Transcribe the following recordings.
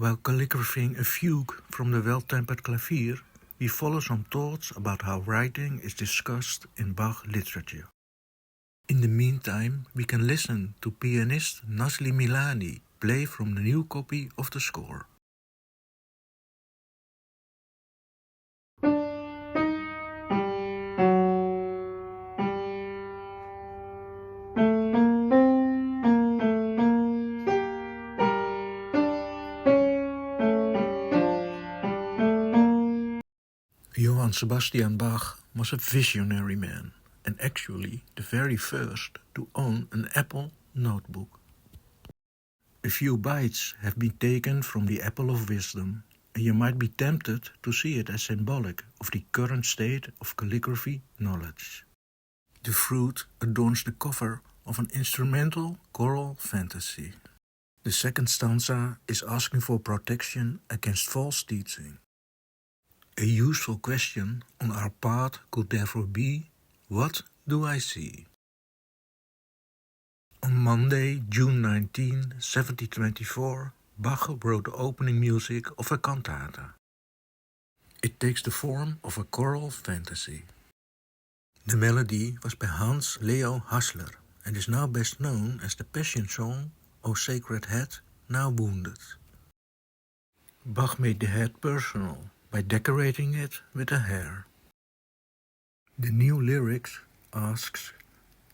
While calligraphing a fugue from the well-tempered clavier, we follow some thoughts about how writing is discussed in Bach literature. In the meantime, we can listen to Pianist Nazli Milany play from the new copy of the score. Johann Sebastian Bach was a visionary man, and actually the very first to own an Apple notebook. A few bytes have been taken from the apple of wisdom, and you might be tempted to see it as symbolic of the current state of calligraphy knowledge. The fruit adorns the cover of an instrumental choral fantasy. The second stanza is asking for protection against false teaching. A useful question on our path could therefore be, what do I see? On Monday, June 19, 1724, Bach wrote the opening music of a cantata. It takes the form of a choral fantasy. The melody was by Hans Leo Hassler and is now best known as the Passion song, O Sacred Head, Now Wounded. Bach made the head personal by decorating it with a hair. The new lyrics asks,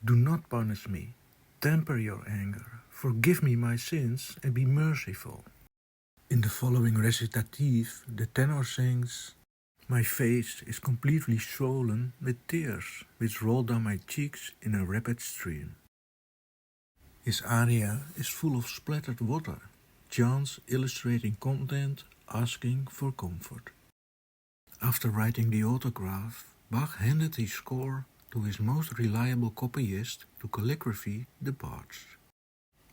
"Do not punish me, temper your anger, forgive me my sins and be merciful." In the following recitative, the tenor sings, "My face is completely swollen with tears, which roll down my cheeks in a rapid stream." His aria is full of splattered water, chants illustrating content, asking for comfort. After writing the autograph, Bach handed his score to his most reliable copyist to calligraphy the parts.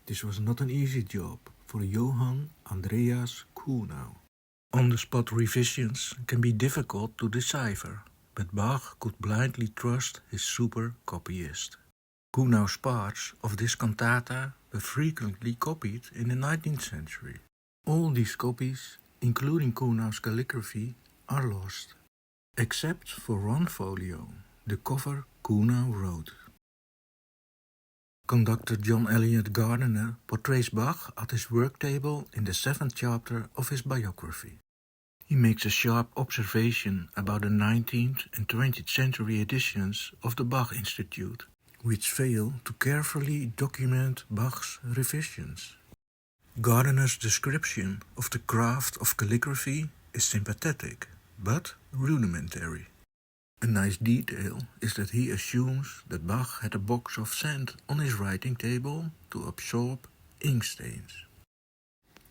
This was not an easy job for Johann Andreas Kuhnau. On-the-spot revisions can be difficult to decipher, but Bach could blindly trust his super copyist. Kuhnau's parts of this cantata were frequently copied in the 19th century. All these copies, including Kuhnau's calligraphy, are lost, except for one folio, the cover Kuhnau wrote. Conductor John Eliot Gardener portrays Bach at his work table in the 7th chapter of his biography. He makes a sharp observation about the 19th and 20th century editions of the Bach Institute, which fail to carefully document Bach's revisions. Gardener's description of the craft of calligraphy is sympathetic, but rudimentary. A nice detail is that he assumes that Bach had a box of sand on his writing table to absorb ink stains.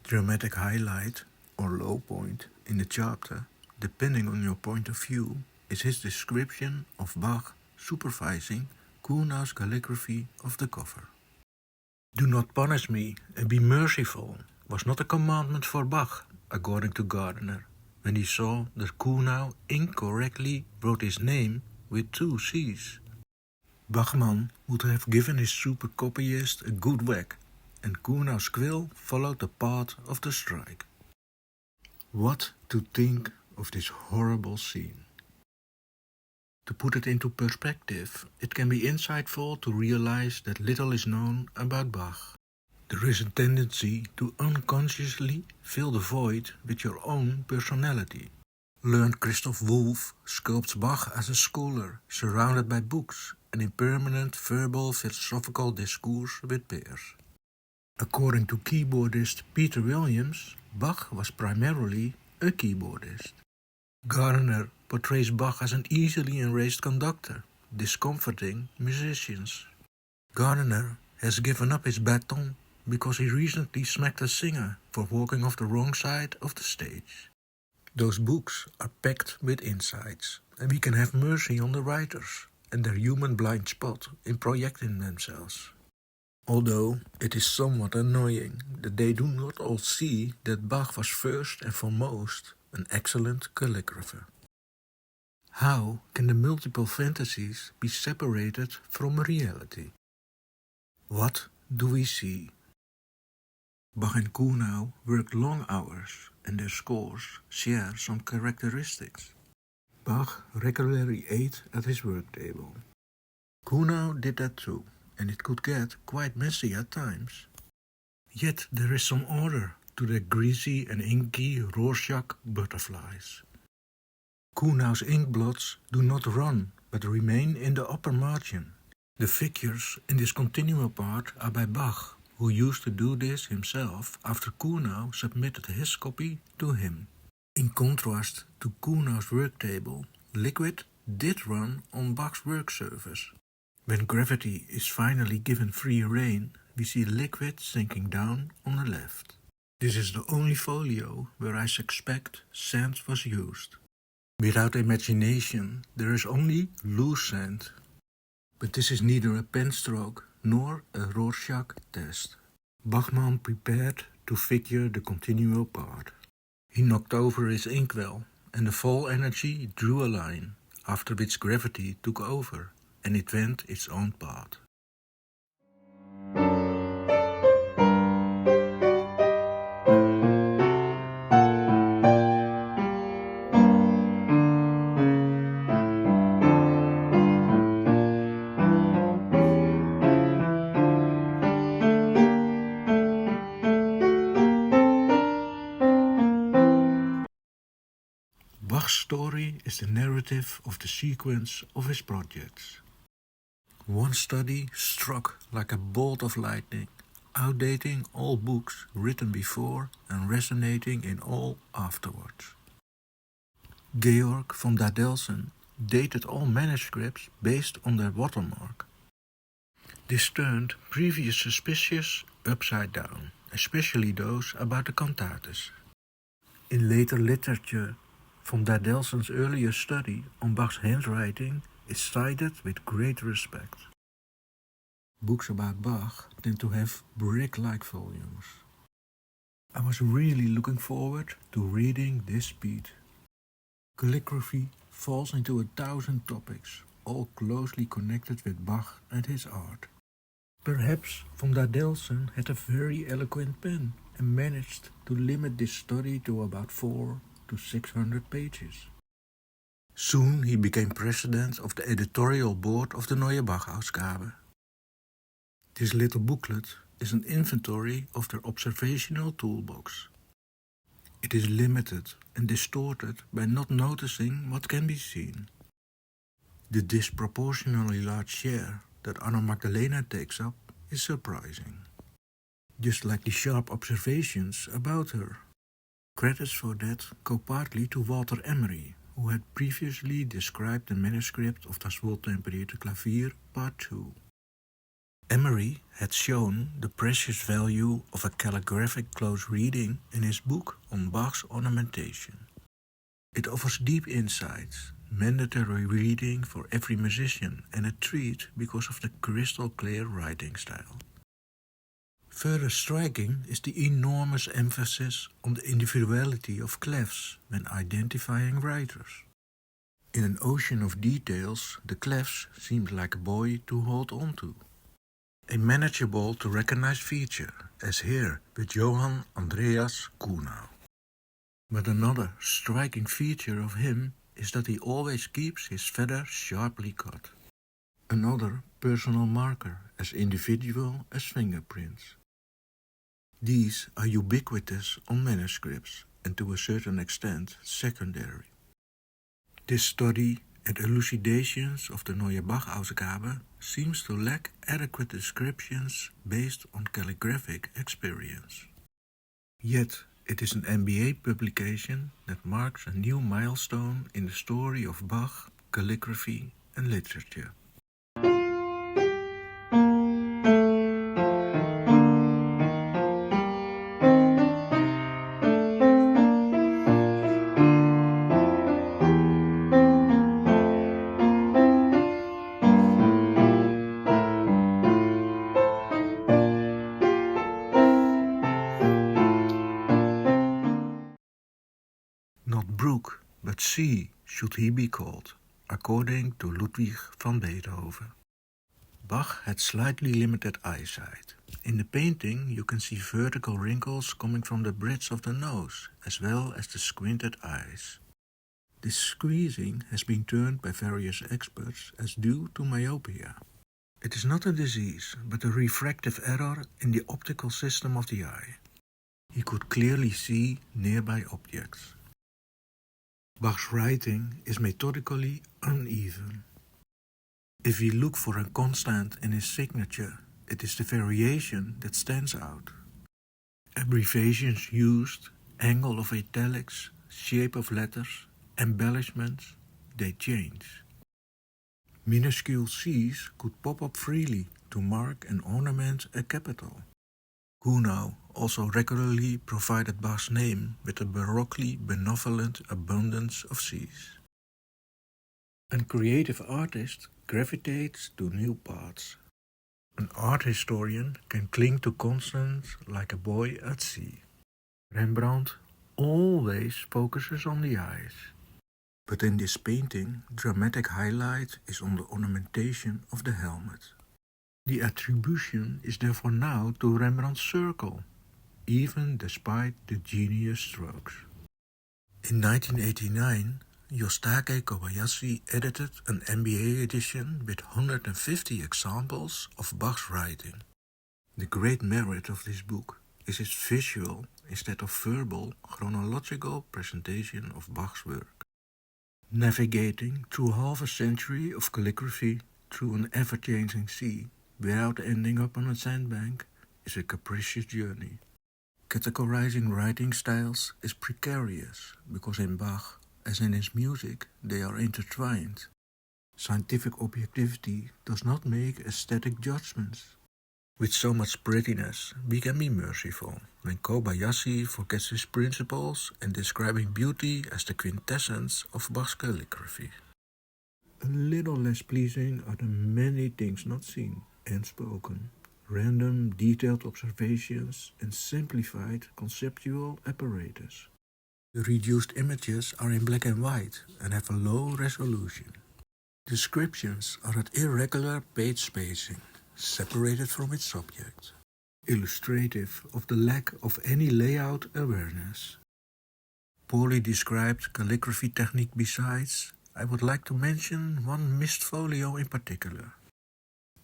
Dramatic highlight or low point in the chapter, depending on your point of view, is his description of Bach supervising Kuhnau's calligraphy of the cover. "Do not punish me and be merciful" was not a commandment for Bach, according to Gardener, when he saw that Kuhnau incorrectly wrote his name with 2 C's. Bachman would have given his super copyist a good whack, and Kuhnau's quill followed the path of the strike. What to think of this horrible scene? To put it into perspective, it can be insightful to realize that little is known about Bach. There is a tendency to unconsciously fill the void with your own personality. Learned Christoph Wolff sculpts Bach as a scholar, surrounded by books and in permanent verbal philosophical discourse with peers. According to keyboardist Peter Williams, Bach was primarily a keyboardist. Gardener portrays Bach as an easily enraged conductor, discomforting musicians. Gardener has given up his baton because he recently smacked a singer for walking off the wrong side of the stage. Those books are packed with insights, and we can have mercy on the writers and their human blind spot in projecting themselves. Although it is somewhat annoying that they do not all see that Bach was first and foremost an excellent calligrapher. How can the multiple fantasies be separated from reality? What do we see? Bach and Kuhnau worked long hours, and their scores share some characteristics. Bach regularly ate at his work table. Kuhnau did that too, and it could get quite messy at times. Yet there is some order to the greasy and inky Rorschach butterflies. Kuhnau's ink blots do not run, but remain in the upper margin. The figures in this continual part are by Bach, who used to do this himself after Kuhnau submitted his copy to him. In contrast to Kuhnau's work table, liquid did run on Bach's work surface. When gravity is finally given free rein, we see liquid sinking down on the left. This is the only folio where I suspect sand was used. Without imagination, there is only loose sand. But this is neither a pen stroke nor a Rorschach test. Bachman prepared to figure the continual part. He knocked over his inkwell, and the fall energy drew a line, after which gravity took over, and it went its own path. Bach's story is the narrative of the sequence of his projects. One study struck like a bolt of lightning, outdating all books written before and resonating in all afterwards. Georg von Dadelsen dated all manuscripts based on their watermark. This turned previous suspicions upside down, especially those about the cantatas. In later literature, von Dadelsen's earlier study on Bach's handwriting is cited with great respect. Books about Bach tend to have brick-like volumes. I was really looking forward to reading this beat. Calligraphy falls into 1,000 topics, all closely connected with Bach and his art. Perhaps von Dadelsen had a very eloquent pen and managed to limit this study to about 400 to 600 pages. Soon he became president of the editorial board of the Neue Bach-Ausgabe. This little booklet is an inventory of their observational toolbox. It is limited and distorted by not noticing what can be seen. The disproportionately large share that Anna Magdalena takes up is surprising. Just like the sharp observations about her. Credits for that go partly to Walter Emery, who had previously described the manuscript of Das Wohltemperierte Klavier Part 2. Emery had shown the precious value of a calligraphic close reading in his book on Bach's ornamentation. It offers deep insights, mandatory reading for every musician, and a treat because of the crystal clear writing style. Further striking is the enormous emphasis on the individuality of clefs when identifying writers. In an ocean of details, the clefs seemed like a buoy to hold on to. A manageable to recognize feature, as here with Johann Andreas Kuhnau. But another striking feature of him is that he always keeps his feather sharply cut. Another personal marker, as individual as fingerprints. These are ubiquitous on manuscripts and to a certain extent secondary. This study and elucidations of the Neue Bach-Ausgabe seems to lack adequate descriptions based on calligraphic experience. Yet it is an MBA publication that marks a new milestone in the story of Bach, calligraphy and literature. Not Brook, but Sea should he be called, according to Ludwig van Beethoven. Bach had slightly limited eyesight. In the painting you can see vertical wrinkles coming from the bridge of the nose, as well as the squinted eyes. This squeezing has been termed by various experts as due to myopia. It is not a disease, but a refractive error in the optical system of the eye. He could clearly see nearby objects. Bach's writing is methodically uneven. If we look for a constant in his signature, it is the variation that stands out. Abbreviations used, angle of italics, shape of letters, embellishments, they change. Minuscule C's could pop up freely to mark and ornament a capital. Gounod also regularly provided Bach's name with a baroquely benevolent abundance of C's. A creative artist gravitates to new paths. An art historian can cling to constants like a boy at sea. Rembrandt always focuses on the eyes. But in this painting, dramatic highlight is on the ornamentation of the helmet. The attribution is therefore now to Rembrandt's circle, even despite the genius strokes. In 1989, Yoshitake edited an MBA edition with 150 examples of Bach's writing. The great merit of this book is its visual instead of verbal chronological presentation of Bach's work. Navigating through half a century of calligraphy through an ever-changing sea without ending up on a sandbank is a capricious journey. Categorizing writing styles is precarious because in Bach, as in his music, they are intertwined. Scientific objectivity does not make aesthetic judgments. With so much prettiness, we can be merciful when Kobayashi forgets his principles and describing beauty as the quintessence of Bach's calligraphy. A little less pleasing are the many things not seen and spoken, random detailed observations and simplified conceptual apparatus. The reduced images are in black and white and have a low resolution. Descriptions are at irregular page spacing, separated from its subject, illustrative of the lack of any layout awareness. Poorly described calligraphy technique besides, I would like to mention one missed folio in particular.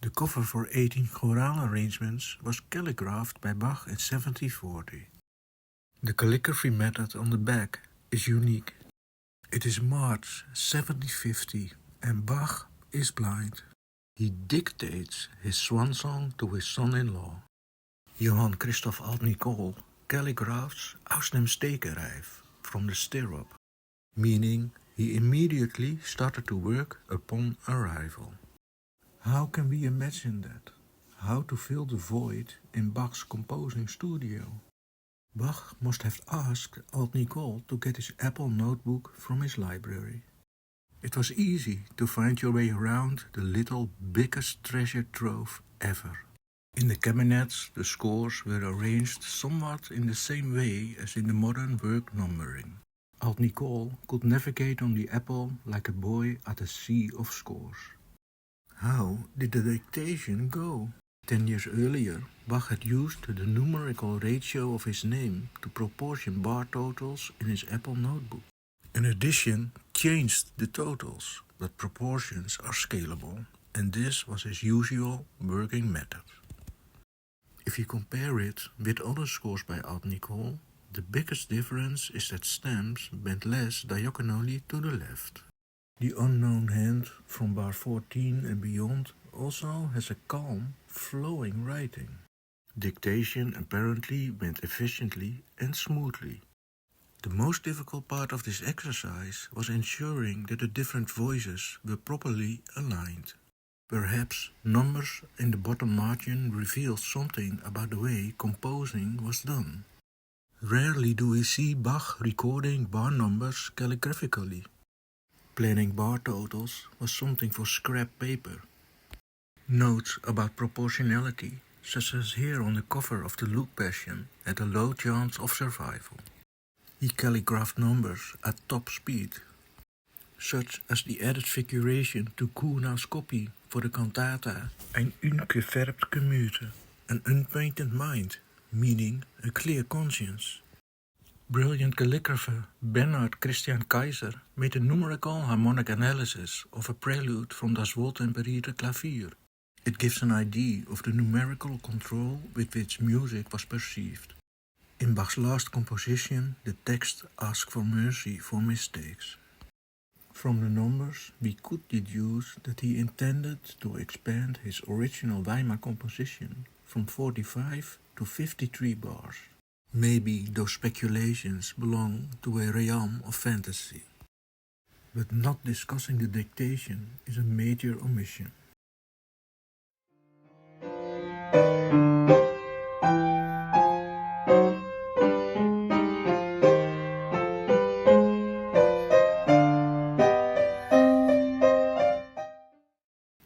The cover for 18 choral arrangements was calligraphed by Bach in 1740. The calligraphy method on the back is unique. It is March 1750 and Bach is blind. He dictates his swan song to his son-in-law. Johann Christoph Alt-Nicol calligraphs aus dem Stekerijf, from the stirrup, meaning he immediately started to work upon arrival. How can we imagine that? How to fill the void in Bach's composing studio? Bach must have asked Alt-Nicol to get his Apple notebook from his library. It was easy to find your way around the little biggest treasure trove ever. In the cabinets, the scores were arranged somewhat in the same way as in the modern work numbering. Alt-Nicol could navigate on the Apple like a boy at a sea of scores. How did the dictation go? 10 years earlier, Bach had used the numerical ratio of his name to proportion bar totals in his Apple notebook. An addition changed the totals, but proportions are scalable, and this was his usual working method. If you compare it with other scores by Alt-Nicol, the biggest difference is that stamps bend less diagonally to the left. The unknown hand from bar 14 and beyond also has a calm, flowing writing. Dictation apparently went efficiently and smoothly. The most difficult part of this exercise was ensuring that the different voices were properly aligned. Perhaps numbers in the bottom margin revealed something about the way composing was done. Rarely do we see Bach recording bar numbers calligraphically. Planning bar totals was something for scrap paper. Notes about proportionality, such as here on the cover of the Luke Passion, had a low chance of survival. He calligraphed numbers at top speed. such as the added figuration to Kuhnau's copy for the cantata Ein ungefärbt Gemüte, an unpainted mind, meaning a clear conscience. Brilliant calligrapher Bernhard Christian Kaiser made a numerical harmonic analysis of a prelude from Das Wohltemperierte Klavier. It gives an idea of the numerical control with which music was perceived. In Bach's last composition, the text asks for mercy for mistakes. From the numbers, we could deduce that he intended to expand his original Weimar composition from 45 to 53 bars. Maybe those speculations belong to a realm of fantasy. But not discussing the dictation is a major omission.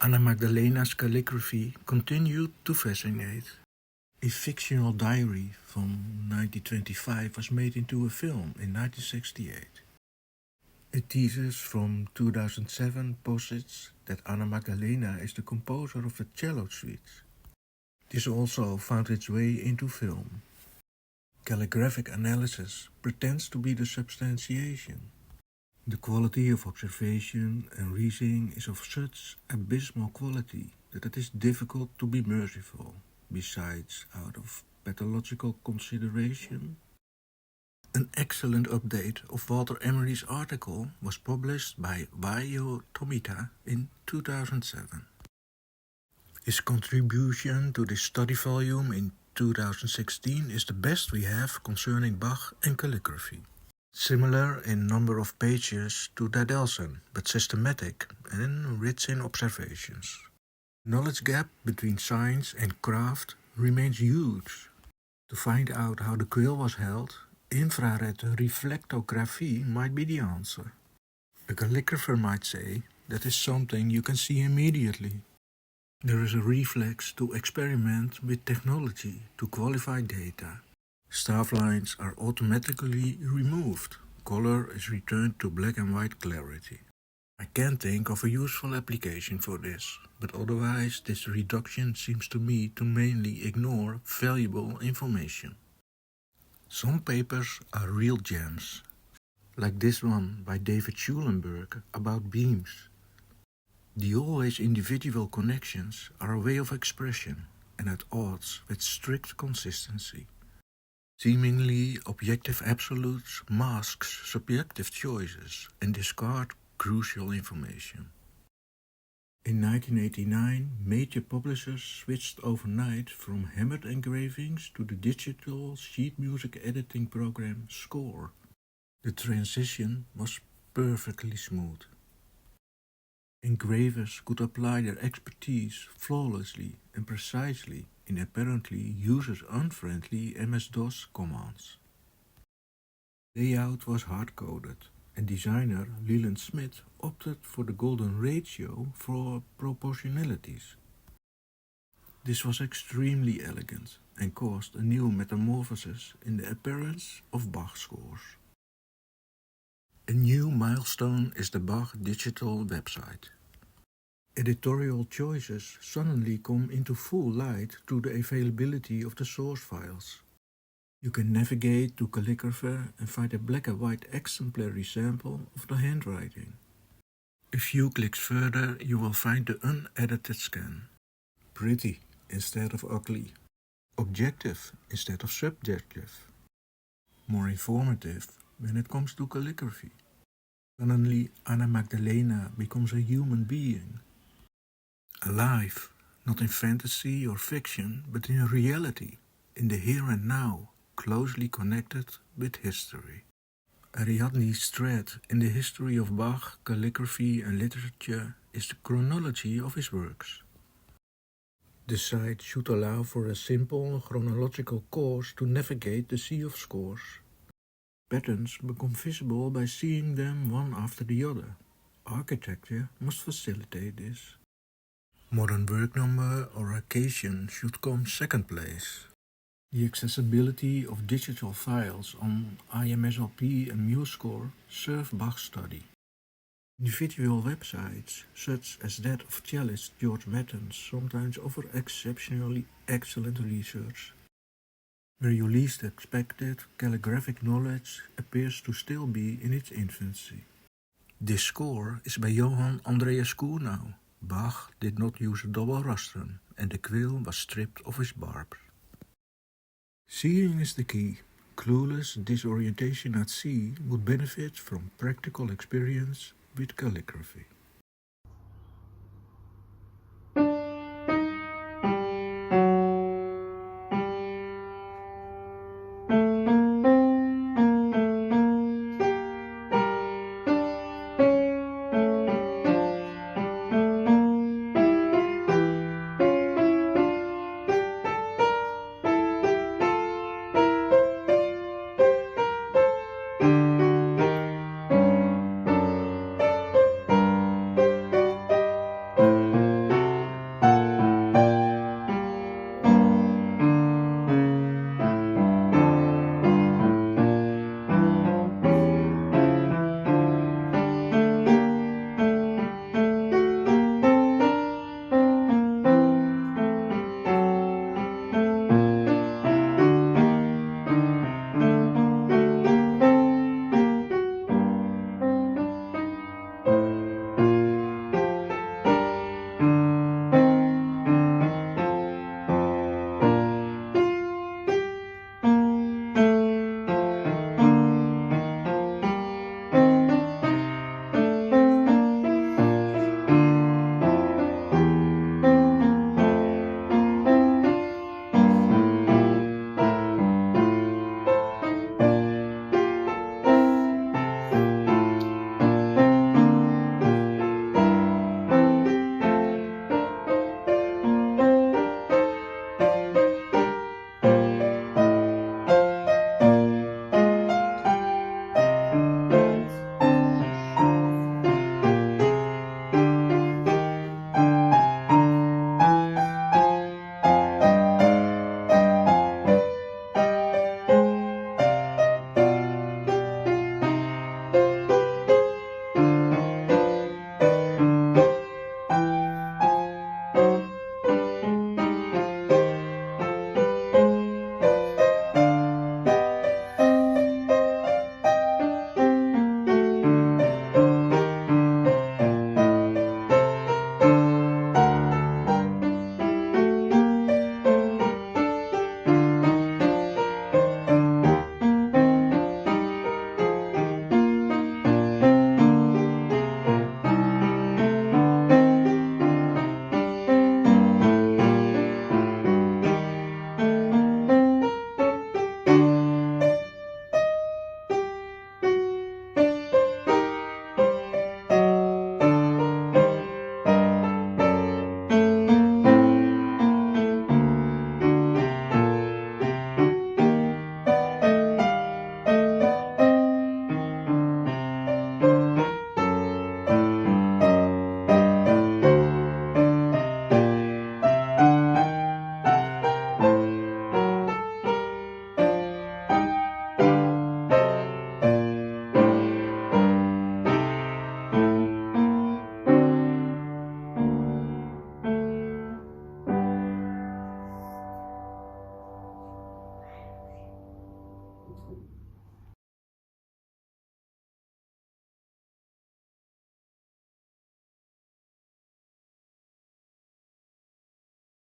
Anna Magdalena's calligraphy continued to fascinate. A fictional diary from 1925 was made into a film in 1968. A thesis from 2007 posits that Anna Magdalena is the composer of the cello suites. This also found its way into film. Calligraphic analysis pretends to be the substantiation. The quality of observation and reasoning is of such abysmal quality that it is difficult to be merciful, besides out of pathological consideration. An excellent update of Walter Emery's article was published by Vaio Tomita in 2007. His contribution to this study volume in 2016 is the best we have concerning Bach and calligraphy. Similar in number of pages to Dadelsen, but systematic and rich in observations. Knowledge gap between science and craft remains huge. To find out how the quill was held, infrared reflectography might be the answer. A calligrapher might say that is something you can see immediately. There is a reflex to experiment with technology to qualify data. Staff lines are automatically removed. Color is returned to black and white clarity. I can't think of a useful application for this, but otherwise this reduction seems to me to mainly ignore valuable information. Some papers are real gems, like this one by David Schulenberg about beams. The always individual connections are a way of expression and at odds with strict consistency. Seemingly objective absolutes masks subjective choices and discard crucial information. In 1989, major publishers switched overnight from hammered engravings to the digital sheet music editing program Score. The transition was perfectly smooth. Engravers could apply their expertise flawlessly and precisely in apparently user-unfriendly MS-DOS commands. Layout was hard-coded, and designer Leland Smith opted for the golden ratio for proportionalities. This was extremely elegant and caused a new metamorphosis in the appearance of Bach scores. A new milestone is the Bach Digital website. Editorial choices suddenly come into full light through the availability of the source files. You can navigate to Calligrapher and find a black and white exemplary sample of the handwriting. A few clicks further you will find the unedited scan. Pretty instead of ugly. Objective instead of subjective. More informative when it comes to calligraphy. Suddenly Anna Magdalena becomes a human being. Alive, not in fantasy or fiction, but in reality, in the here and now, closely connected with history. Ariadne's thread in the history of Bach, calligraphy and literature is the chronology of his works. The site should allow for a simple chronological course to navigate the sea of scores. Patterns become visible by seeing them one after the other. Architecture must facilitate this. Modern work number or occasion should come second place. The accessibility of digital files on IMSLP and MuseScore serve Bach's study. Individual websites, such as that of cellist Georg Mertens, sometimes offer exceptionally excellent research. Where you least expect it, calligraphic knowledge appears to still be in its infancy. This score is by Johann Andreas Kuhnau. Bach did not use a double rostrum, and the quill was stripped of its barbs. Seeing is the key. Clueless disorientation at sea would benefit from practical experience with calligraphy.